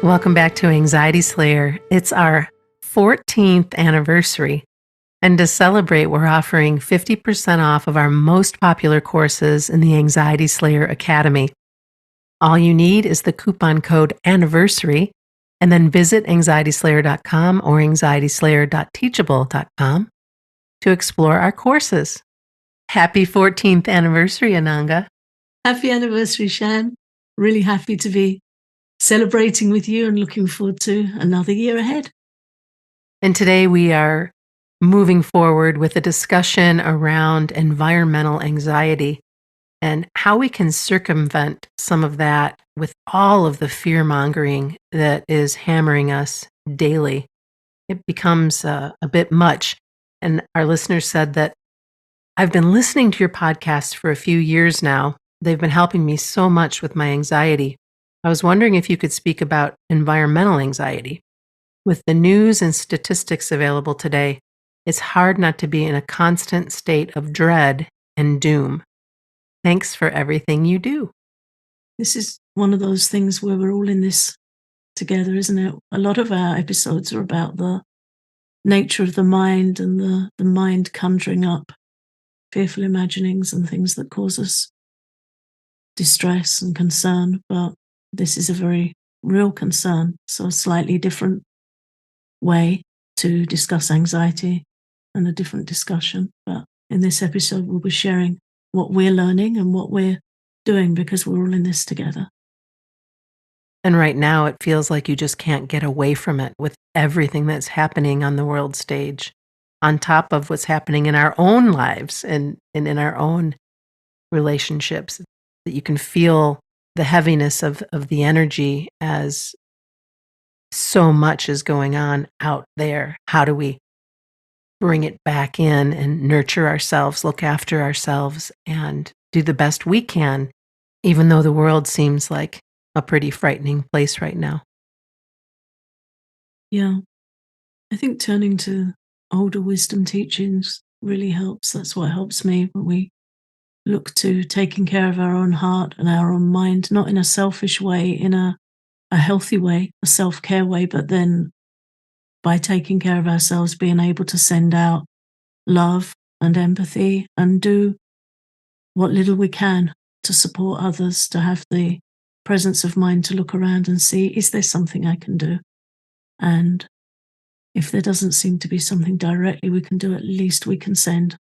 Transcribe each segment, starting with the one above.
Welcome back to Anxiety Slayer. It's our 14th anniversary. And to celebrate, we're offering 50% off of our most popular courses in the Anxiety Slayer Academy. All you need is the coupon code anniversary, and then visit anxietyslayer.com or anxietyslayer.teachable.com to explore our courses. Happy 14th anniversary, Ananga. Happy anniversary, Shan. Really happy to be celebrating with you and looking forward to another year ahead. And today we are moving forward with a discussion around environmental anxiety and how we can circumvent some of that with all of the fear mongering that is hammering us daily. It becomes a bit much. And our listeners said that I've been listening to your podcast for a few years now. They've been helping me so much with my anxiety. I was wondering if you could speak about environmental anxiety. With the news and statistics available today, it's hard not to be in a constant state of dread and doom. Thanks for everything you do. This is one of those things where we're all in this together, isn't it? A lot of our episodes are about the nature of the mind and the mind conjuring up fearful imaginings and things that cause us distress and concern. But this is a very real concern, so a slightly different way to discuss anxiety and a different discussion. But in this episode, we'll be sharing what we're learning and what we're doing because we're all in this together. And right now, it feels like you just can't get away from it with everything that's happening on the world stage, on top of what's happening in our own lives and in our own relationships, that you can feel the heaviness of the energy as so much is going on out there. How do we bring it back in and nurture ourselves, look after ourselves, and do the best we can, even though the world seems like a pretty frightening place right now? Yeah, I think turning to older wisdom teachings really helps. That's what helps me when we look to taking care of our own heart and our own mind, not in a selfish way, in a healthy way, a self-care way, but then by taking care of ourselves, being able to send out love and empathy and do what little we can to support others, to have the presence of mind to look around and see, is there something I can do? And if there doesn't seem to be something directly we can do, at least we can send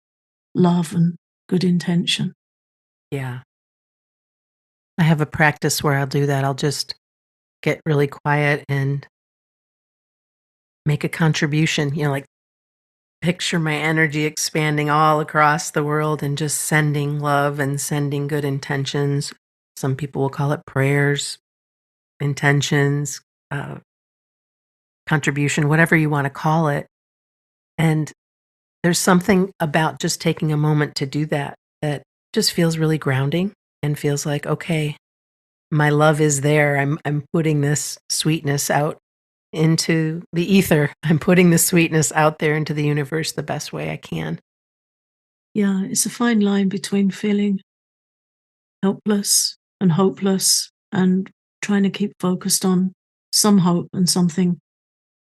love and good intention. Yeah. I have a practice where I'll do that. I'll just get really quiet and make a contribution, like picture my energy expanding all across the world and just sending love and sending good intentions. Some people will call it prayers, intentions, uh, contribution, whatever you want to call it. And there's something about just taking a moment to do that that just feels really grounding and feels like, okay, my love is there. I'm putting this sweetness out into the ether. I'm putting the sweetness out there into the universe the best way I can. Yeah, it's a fine line between feeling helpless and hopeless and trying to keep focused on some hope and something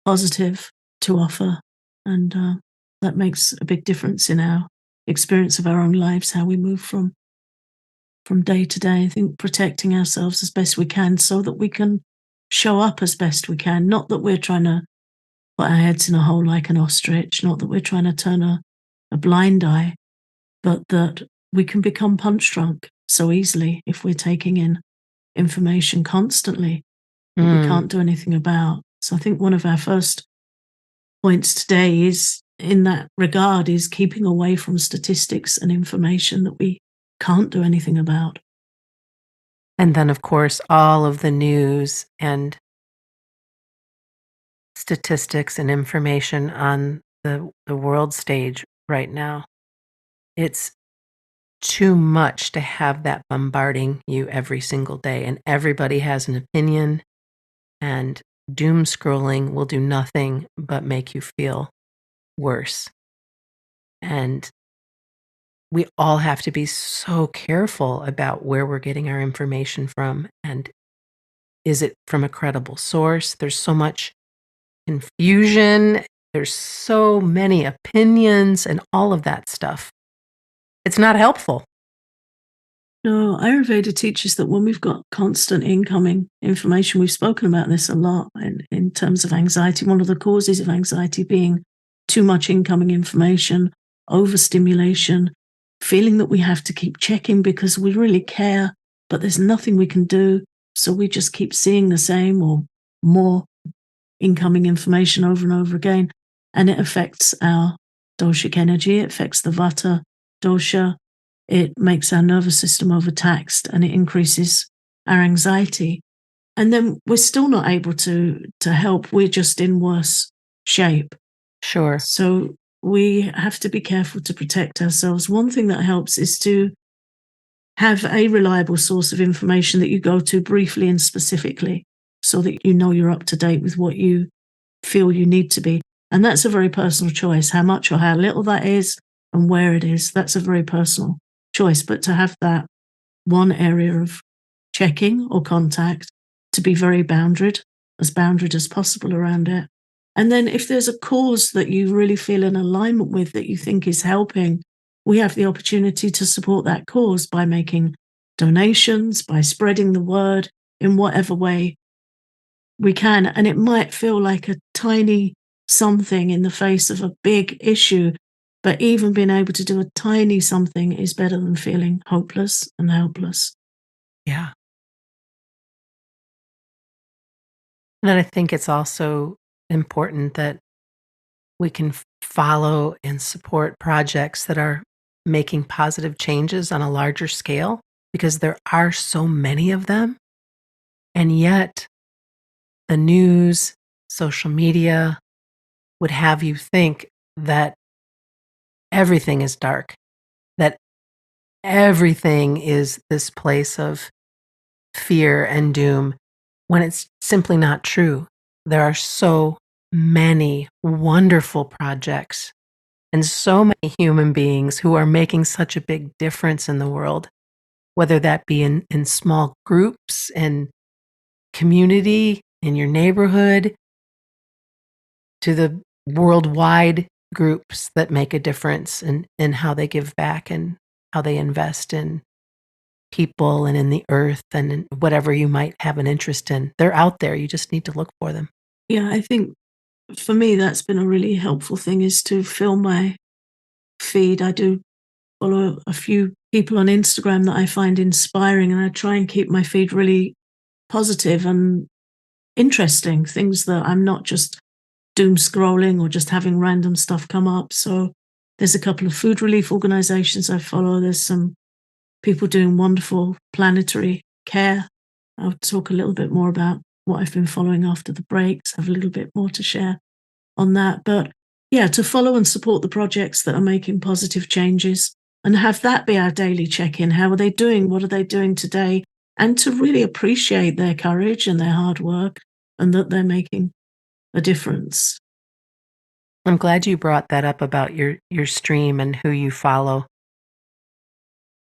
positive to offer. And that makes a big difference in our experience of our own lives, how we move from day to day. I think protecting ourselves as best we can so that we can show up as best we can. Not that we're trying to put our heads in a hole like an ostrich, not that we're trying to turn a blind eye, but that we can become punch drunk so easily if we're taking in information constantly that we Mm. can't do anything about. So I think one of our first points today is in that regard is keeping away from statistics and information that we can't do anything about. And then, of course, all of the news and statistics and information on the world stage right now. It's too much to have that bombarding you every single day, and everybody has an opinion, and doom scrolling will do nothing but make you feel worse. And we all have to be so careful about where we're getting our information from and Is it from a credible source? There's so much confusion. There's so many opinions and all of that stuff. It's not helpful. No, Ayurveda teaches that when we've got constant incoming information, we've spoken about this a lot in terms of anxiety. One of the causes of anxiety being too much incoming information, overstimulation, feeling that we have to keep checking because we really care, but there's nothing we can do. So we just keep seeing the same or more incoming information over and over again. And it affects our doshic energy, it affects the vata dosha, it makes our nervous system overtaxed and it increases our anxiety. And then we're still not able to help. We're just in worse shape. Sure. So we have to be careful to protect ourselves. One thing that helps is to have a reliable source of information that you go to briefly and specifically so that you know you're up to date with what you feel you need to be. And that's a very personal choice. How much or how little that is and where it is, that's a very personal choice. But to have that one area of checking or contact to be very boundaried as possible around it. And then if there's a cause that you really feel in alignment with that you think is helping, we have the opportunity to support that cause by making donations, by spreading the word in whatever way we can. And it might feel like a tiny something in the face of a big issue, but even being able to do a tiny something is better than feeling hopeless and helpless. Yeah. And then I think it's also important that we can follow and support projects that are making positive changes on a larger scale because there are so many of them. And yet, the news, social media would have you think that everything is dark, that everything is this place of fear and doom when it's simply not true. There are so many wonderful projects and so many human beings who are making such a big difference in the world, whether that be in small groups and community, in your neighborhood, to the worldwide groups that make a difference in how they give back and how they invest in people and in the earth and in whatever you might have an interest in. They're out there. You just need to look for them. Yeah, I think for me that's been a really helpful thing is to fill my feed. I do follow a few people on Instagram that I find inspiring, and I try and keep my feed really positive and interesting, things that I'm not just doom scrolling or just having random stuff come up. So there's a couple of food relief organizations I follow. There's some people doing wonderful planetary care. I'll talk a little bit more about what I've been following after the breaks, have a little bit more to share on that. But yeah, to follow and support the projects that are making positive changes and have that be our daily check in. How are they doing? What are they doing today? And to really appreciate their courage and their hard work and that they're making a difference. I'm glad you brought that up about your stream and who you follow.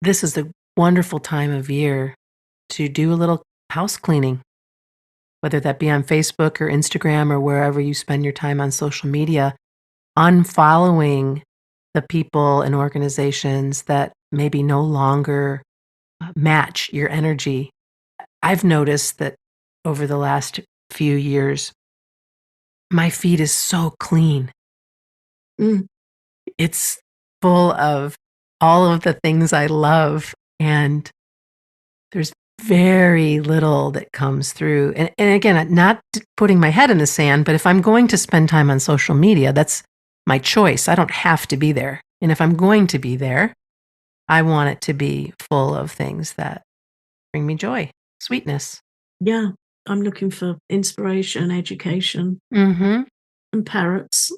This is a wonderful time of year to do a little house cleaning, whether that be on Facebook or Instagram or wherever you spend your time on social media, unfollowing the people and organizations that maybe no longer match your energy. I've noticed that over the last few years, my feed is so clean. Mm, It's full of all of the things I love, and there's very little that comes through. And again, not putting my head in the sand, but if I'm going to spend time on social media, that's my choice. I don't have to be there. And if I'm going to be there, I want it to be full of things that bring me joy, sweetness. yeah, I'm looking for inspiration, education, Mm-hmm. and parrots.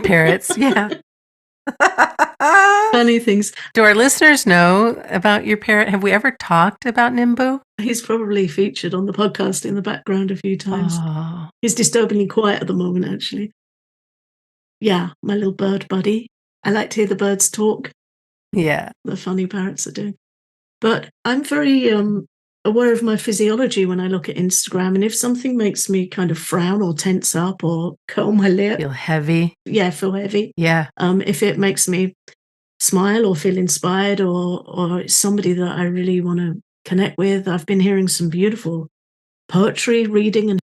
Parrots, yeah. Funny things. Do our listeners know about your parrot? Have we ever talked about Nimbu? He's probably featured on the podcast in the background a few times. Oh, He's disturbingly quiet at the moment, actually. Yeah, my little bird buddy. I like to hear the birds talk, yeah. the funny parrots are doing. But I'm very aware of my physiology when I look at Instagram, and if something makes me kind of frown or tense up or curl my lip, Feel heavy. yeah, feel heavy. Yeah. If it makes me smile or feel inspired, or it's somebody that I really want to connect with. I've been hearing some beautiful poetry reading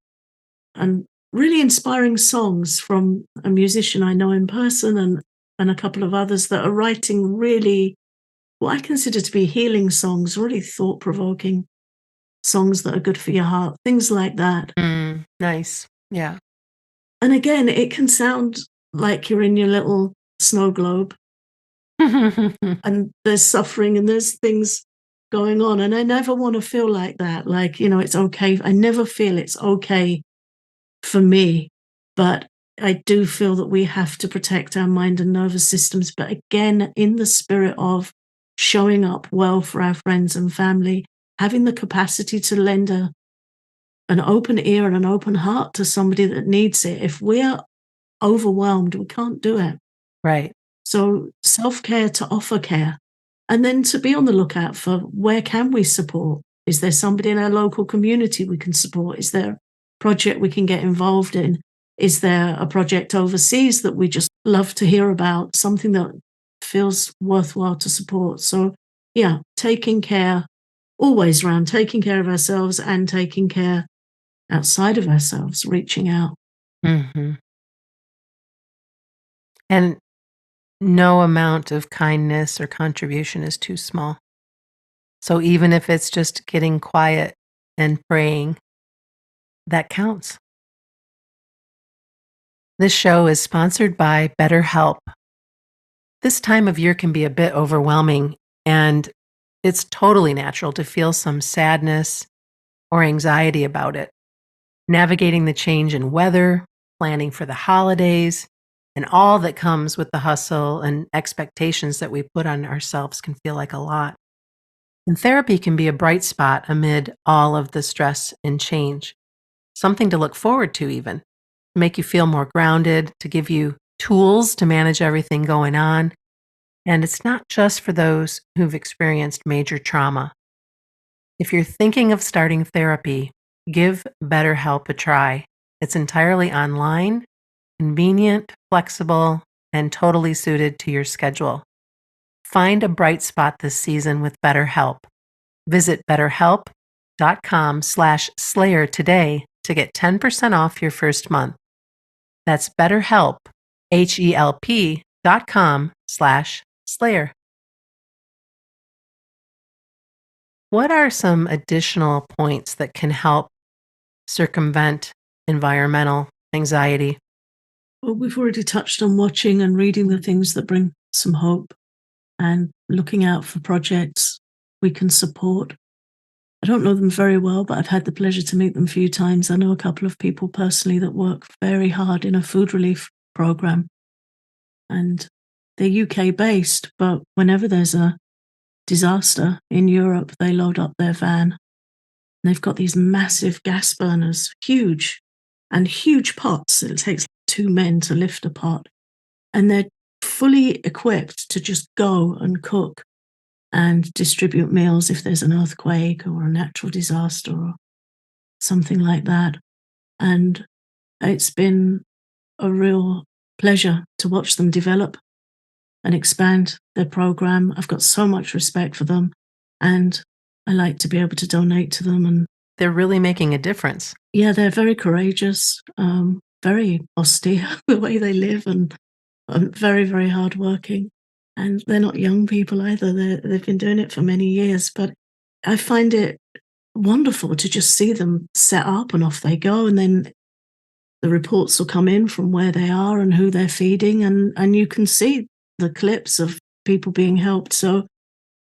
and really inspiring songs from a musician I know in person, and a couple of others that are writing really what I consider to be healing songs, really thought provoking songs that are good for your heart, things like that. Nice. Yeah. And again, it can sound like you're in your little snow globe and there's suffering and there's things going on. And I never want to feel like that. Like, it's okay. I never feel it's okay for me. But I do feel that we have to protect our mind and nervous systems. But again, in the spirit of showing up well for our friends and family, having the capacity to lend an open ear and an open heart to somebody that needs it. If we're overwhelmed, we can't do it. Right. So self-care to offer care, and then to be on the lookout for where can we support? Is there somebody in our local community we can support? Is there a project we can get involved in? Is there a project overseas that we just love to hear about? Something that feels worthwhile to support. So yeah, taking care always around taking care of ourselves and taking care outside of ourselves, reaching out. Mhm. And no amount of kindness or contribution is too small. So even if it's just getting quiet and praying, that counts. This show is sponsored by BetterHelp. This time of year can be a bit overwhelming, and it's totally natural to feel some sadness or anxiety about it. Navigating the change in weather, planning for the holidays, and all that comes with the hustle and expectations that we put on ourselves can feel like a lot. And therapy can be a bright spot amid all of the stress and change, something to look forward to, even to make you feel more grounded, to give you tools to manage everything going on. And it's not just for those who've experienced major trauma. If you're thinking of starting therapy, give BetterHelp a try. It's entirely online, convenient, flexible, and totally suited to your schedule. Find a bright spot this season with BetterHelp. Visit betterhelp.com/slayer today to get 10% off your first month. That's BetterHelp, HELP.com/slayer. What are some additional points that can help circumvent environmental anxiety? Well, we've already touched on watching and reading the things that bring some hope and looking out for projects we can support. I don't know them very well, but I've had the pleasure to meet them a few times. I know a couple of people personally that work very hard in a food relief program, and they're UK based, but whenever there's a disaster in Europe, they load up their van. They've got these massive gas burners, huge, and huge pots. It takes 2 men to lift a pot, and they're fully equipped to just go and cook and distribute meals if there's an earthquake or a natural disaster or something like that. And it's been a real pleasure to watch them develop and expand their program. I've got so much respect for them, and I like to be able to donate to them. And They're really making a difference. yeah, they're very courageous, very austere the way they live, and very, very hardworking. And they're not young people either. They've been doing it for many years. But I find it wonderful to just see them set up and off they go. And then the reports will come in from where they are and who they're feeding. And you can see the clips of people being helped. So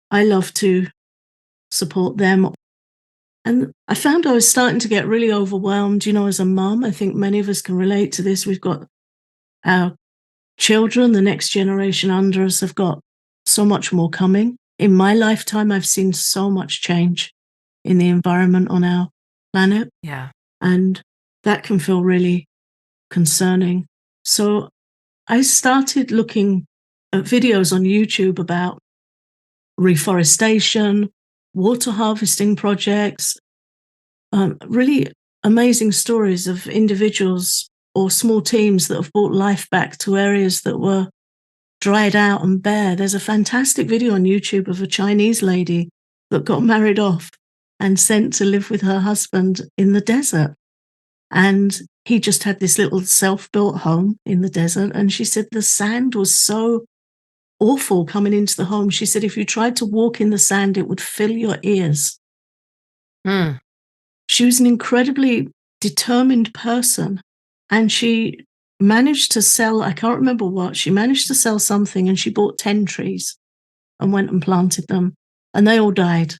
I love to support them. And I found I was starting to get really overwhelmed, as a mum. I think many of us can relate to this. We've got our children, the next generation under us, have got so much more coming. In my lifetime, I've seen so much change in the environment on our planet, Yeah. and that can feel really concerning. So I started looking at videos on YouTube about reforestation, water harvesting projects, really amazing stories of individuals or small teams that have brought life back to areas that were dried out and bare. There's a fantastic video on YouTube of a Chinese lady that got married off and sent to live with her husband in the desert. And he just had this little self built home in the desert. And she said the sand was so awful coming into the home. She said if you tried to walk in the sand, it would fill your ears. Mm. She was an incredibly determined person, and she managed to sell, I can't remember what, she managed to sell something, and she bought 10 trees and went and planted them, and they all died.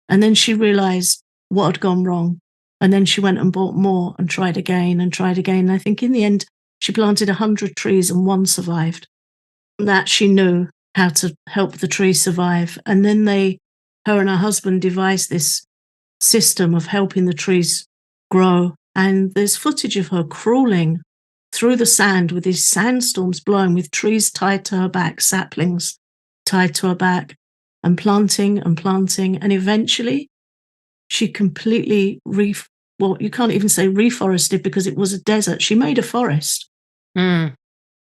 And then she realized what had gone wrong. And then she went and bought more and tried again and tried again. And I think in the end, she planted 100 trees and one survived. That she knew how to help the tree survive. And then her and her husband devised this system of helping the trees grow. And there's footage of her crawling through the sand with these sandstorms blowing, with trees tied to her back, saplings tied to her back, and planting and planting. And eventually she completely well, you can't even say reforested because it was a desert. She made a forest. Mm.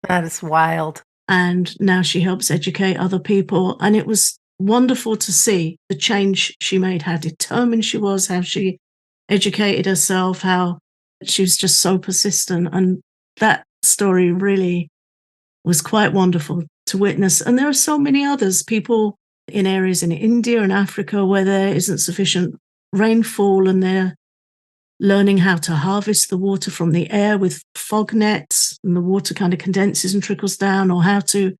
That is wild. And now she helps educate other people. And it was wonderful to see the change she made, how determined she was, how she educated herself, how she was just so persistent. And that story really was quite wonderful to witness. And there are so many others, people in areas in India and Africa where there isn't sufficient rainfall, and they're learning how to harvest the water from the air with fog nets, and the water kind of condenses and trickles down, or how to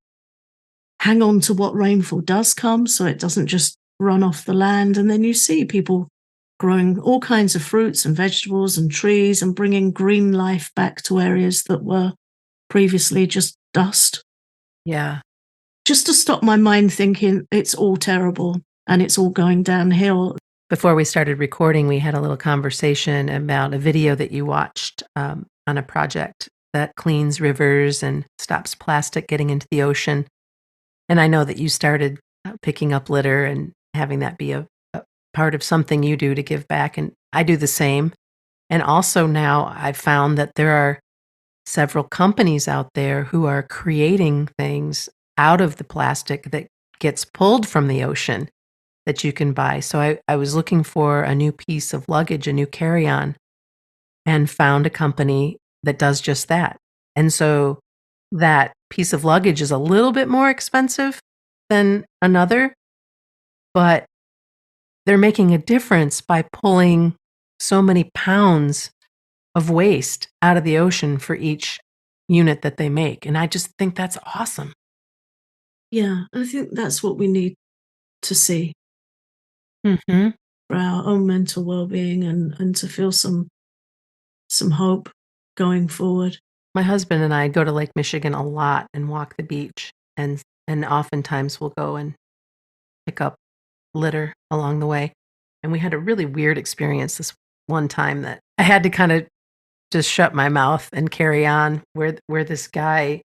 hang on to what rainfall does come so it doesn't just run off the land. And then you see people growing all kinds of fruits and vegetables and trees and bringing green life back to areas that were previously just dust. Yeah. Just to stop my mind thinking it's all terrible and it's all going downhill. Before we started recording, we had a little conversation about a video that you watched on a project that cleans rivers and stops plastic getting into the ocean. And I know that you started picking up litter and having that be a part of something you do to give back. And I do the same. And also now I've found that there are several companies out there who are creating things out of the plastic that gets pulled from the ocean that you can buy. So I was looking for a new piece of luggage, a new carry-on, and found a company that does just that. And so that piece of luggage is a little bit more expensive than another, but they're making a difference by pulling so many pounds of waste out of the ocean for each unit that they make. And I just think that's awesome. Yeah, I think that's what we need to see Mm-hmm. for our own mental well-being, and to feel some hope going forward. My husband and I go to Lake Michigan a lot and walk the beach, and oftentimes we'll go and pick up litter along the way. And we had a really weird experience this one time that I had to kind of just shut my mouth and carry on, where this guy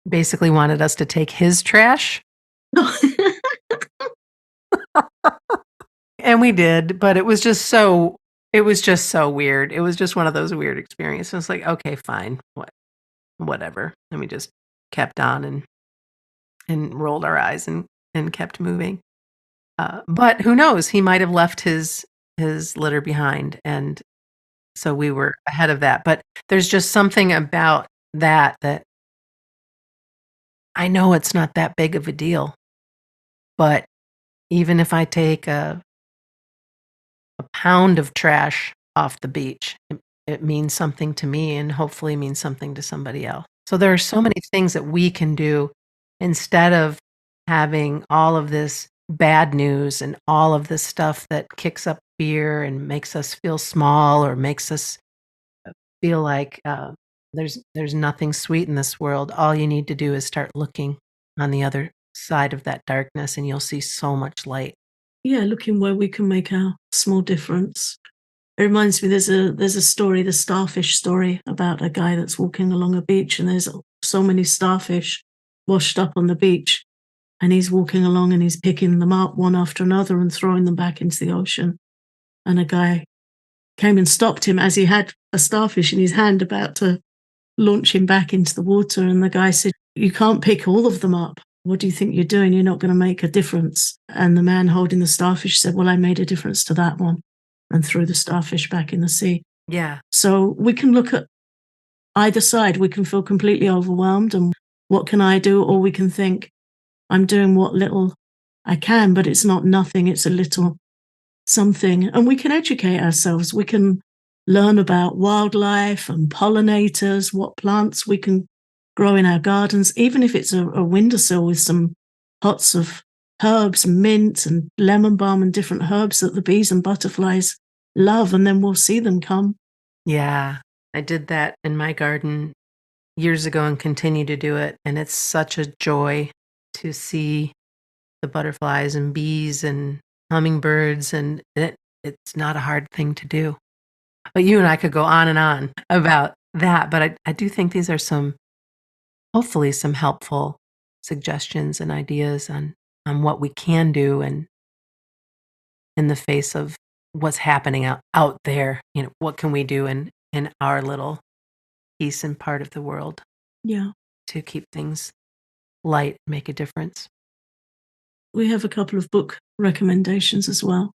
basically wanted us to take his trash. And we did, but it was just so weird. It was just one of those weird experiences. It's like, okay, fine, whatever. And we just kept on and rolled our eyes and kept moving. But who knows? He might have left his litter behind, and so we were ahead of that. But there's just something about that I know it's not that big of a deal. But even if I take a pound of trash off the beach, it means something to me, and hopefully means something to somebody else. So there are so many things that we can do instead of having all of this bad news and all of this stuff that kicks up fear and makes us feel small, or makes us feel like there's nothing sweet in this world. All you need to do is start looking on the other side of that darkness, and you'll see so much light. Yeah, looking where we can make our small difference. It reminds me, there's a story, the starfish story, about a guy that's walking along a beach, and there's so many starfish washed up on the beach. and he's walking along and he's picking them up one after another and throwing them back into the ocean. And a guy came and stopped him as he had a starfish in his hand about to launch him back into the water. And the guy said, "You can't pick all of them up. What do you think you're doing? You're not going to make a difference." And the man holding the starfish said, "Well, I made a difference to that one," and threw the starfish back in the sea. Yeah. So we can look at either side. We can feel completely overwhelmed and what can I do? Or we can think, I'm doing what little I can, but it's not nothing. It's a little something. And we can educate ourselves. We can learn about wildlife and pollinators, what plants we can grow in our gardens, even if it's a windowsill with some pots of herbs, mint and lemon balm and different herbs that the bees and butterflies love. And then we'll see them come. Yeah. I did that in my garden years ago and continue to do it. And it's such a joy to see the butterflies and bees and hummingbirds. And it's not a hard thing to do. But you and I could go on and on about that. But I do think these are hopefully some helpful suggestions and ideas on what we can do and in the face of what's happening out there. What can we do in our little piece and part of the world Yeah. to keep things light, make a difference. We have a couple of book recommendations as well.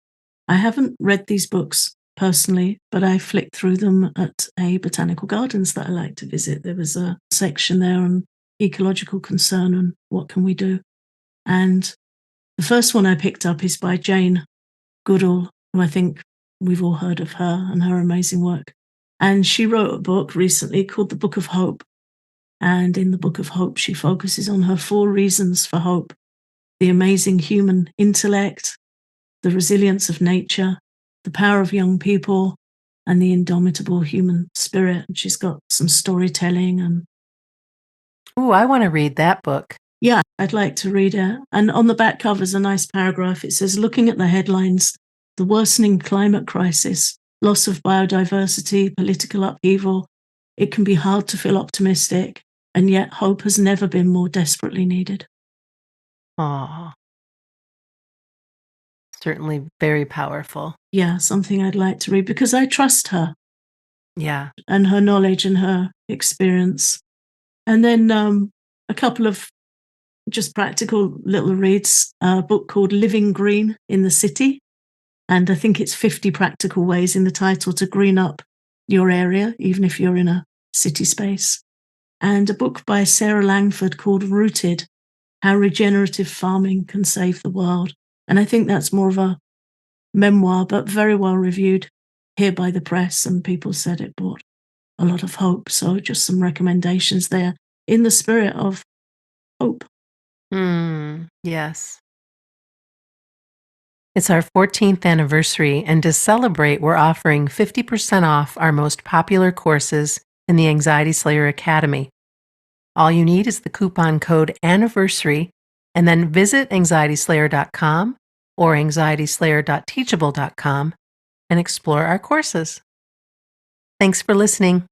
I haven't read these books personally, but I flicked through them at a botanical gardens that I like to visit. There was a section there on ecological concern and what can we do. And the first one I picked up is by Jane Goodall, who I think we've all heard of her and her amazing work. And she wrote a book recently called The Book of Hope. And in the Book of Hope, she focuses on her 4 reasons for hope: the amazing human intellect, the resilience of nature, the power of young people, and the indomitable human spirit. And she's got some storytelling and Ooh, I want to read that book. yeah, I'd like to read it. And on the back cover is a nice paragraph. It says, looking at the headlines, the worsening climate crisis, loss of biodiversity, political upheaval, it can be hard to feel optimistic, and yet hope has never been more desperately needed. Aw, certainly very powerful. Yeah, something I'd like to read because I trust her Yeah. and her knowledge and her experience. And then a couple of just practical little reads, a book called Living Green in the City. And I think it's 50 practical ways in the title to green up your area, even if you're in a city space. And a book by Sarah Langford called Rooted: How Regenerative Farming Can Save the World. And I think that's more of a memoir, but very well reviewed here by the press. And people said it brought a lot of hope. So just some recommendations there in the spirit of hope. Yes. It's our 14th anniversary, and to celebrate, we're offering 50% off our most popular courses in the Anxiety Slayer Academy. All you need is the coupon code ANNIVERSARY and then visit anxietyslayer.com or anxietyslayer.teachable.com and explore our courses. Thanks for listening.